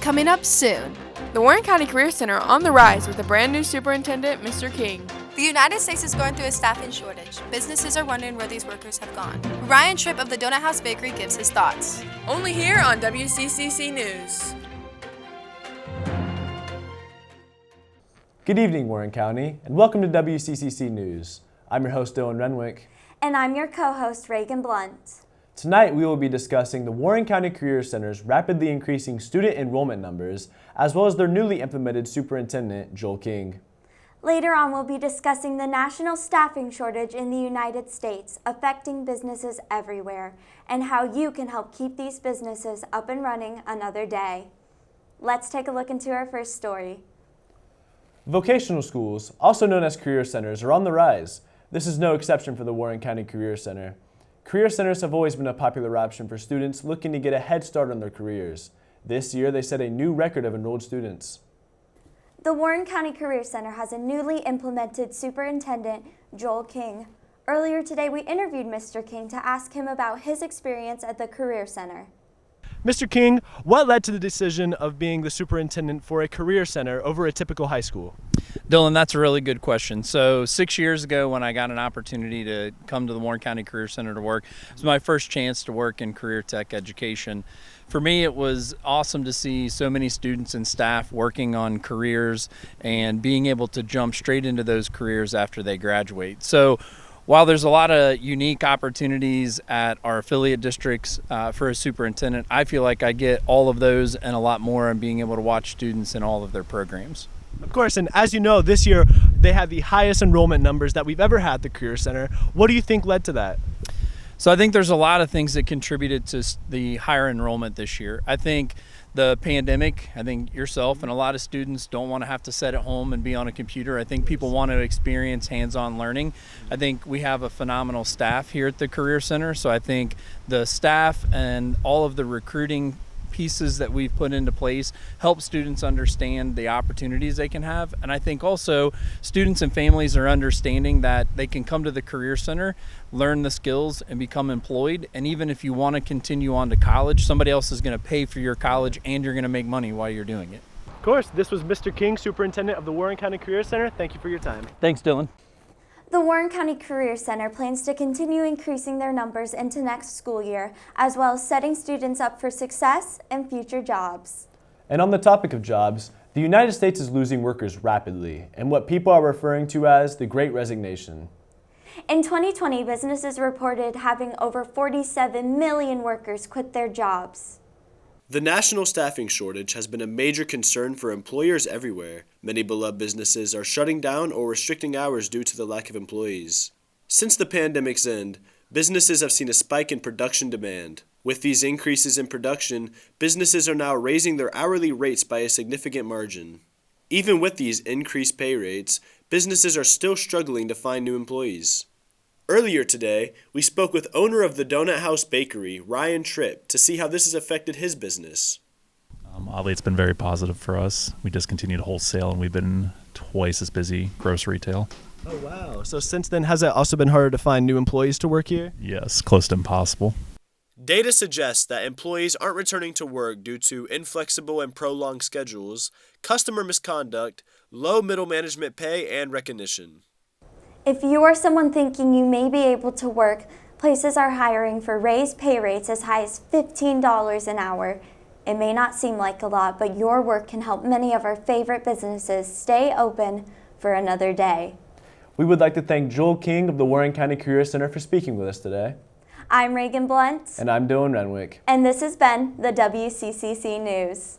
coming up soon. The Warren County Career Center on the rise with a brand new superintendent, Mr. King. The United States is going through a staffing shortage. Businesses are wondering where these workers have gone. Ryan Tripp of the Donut House Bakery gives his thoughts. Only here on WCCC News. Good evening, Warren County, and welcome to WCCC News. I'm your host, Dylan Renwick. And I'm your co-host, Reagan Blunt. Tonight, we will be discussing the Warren County Career Center's rapidly increasing student enrollment numbers, as well as their newly implemented superintendent, Joel King. Later on, we'll be discussing the national staffing shortage in the United States, affecting businesses everywhere, and how you can help keep these businesses up and running another day. Let's take a look into our first story. Vocational schools, also known as career centers, are on the rise. This is no exception for the Warren County Career Center. Career centers have always been a popular option for students looking to get a head start on their careers. This year, they set a new record of enrolled students. The Warren County Career Center has a newly implemented superintendent, Joel King. Earlier today, we interviewed Mr. King to ask him about his experience at the Career Center. Mr. King, what led to the decision of being the superintendent for a career center over a typical high school? Dylan, that's a really good question. So 6 years ago when I got an opportunity to come to the Warren County Career Center to work, it was my first chance to work in career tech education. For me, it was awesome to see so many students and staff working on careers and being able to jump straight into those careers after they graduate. So while there's a lot of unique opportunities at our affiliate districts for a superintendent, I feel like I get all of those and a lot more in being able to watch students in all of their programs. Of course, and as you know, this year they had the highest enrollment numbers that we've ever had at the Career Center. What do you think led to that? So I think there's a lot of things that contributed to the higher enrollment this year. I think the pandemic, I think yourself and a lot of students don't want to have to sit at home and be on a computer. I think people want to experience hands-on learning. I think we have a phenomenal staff here at the Career Center, so I think the staff and all of the recruiting pieces that we've put into place help students understand the opportunities they can have. And I think also students and families are understanding that they can come to the Career Center, learn the skills, and become employed. And even if you want to continue on to college, somebody else is going to pay for your college and you're going to make money while you're doing it. Of course, this was Mr. King, superintendent of the Warren County Career Center. Thank you for your time. Thanks, Dylan. The Warren County Career Center plans to continue increasing their numbers into next school year, as well as setting students up for success and future jobs. And on the topic of jobs, the United States is losing workers rapidly, and what people are referring to as the Great Resignation. In 2020, businesses reported having over 47 million workers quit their jobs. The national staffing shortage has been a major concern for employers everywhere. Many beloved businesses are shutting down or restricting hours due to the lack of employees. Since the pandemic's end, businesses have seen a spike in production demand. With these increases in production, businesses are now raising their hourly rates by a significant margin. Even with these increased pay rates, businesses are still struggling to find new employees. Earlier today, we spoke with owner of the Donut House Bakery, Ryan Tripp, to see how this has affected his business. Oddly, it's been very positive for us. We discontinued wholesale and we've been twice as busy gross retail. Oh, wow. So since then, has it also been harder to find new employees to work here? Yes, close to impossible. Data suggests that employees aren't returning to work due to inflexible and prolonged schedules, customer misconduct, low middle management pay, and recognition. If you are someone thinking you may be able to work, places are hiring for raised pay rates as high as $15 an hour. It may not seem like a lot, but your work can help many of our favorite businesses stay open for another day. We would like to thank Joel King of the Warren County Career Center for speaking with us today. I'm Reagan Blunt. And I'm Dylan Renwick. And this has been the WCCC News.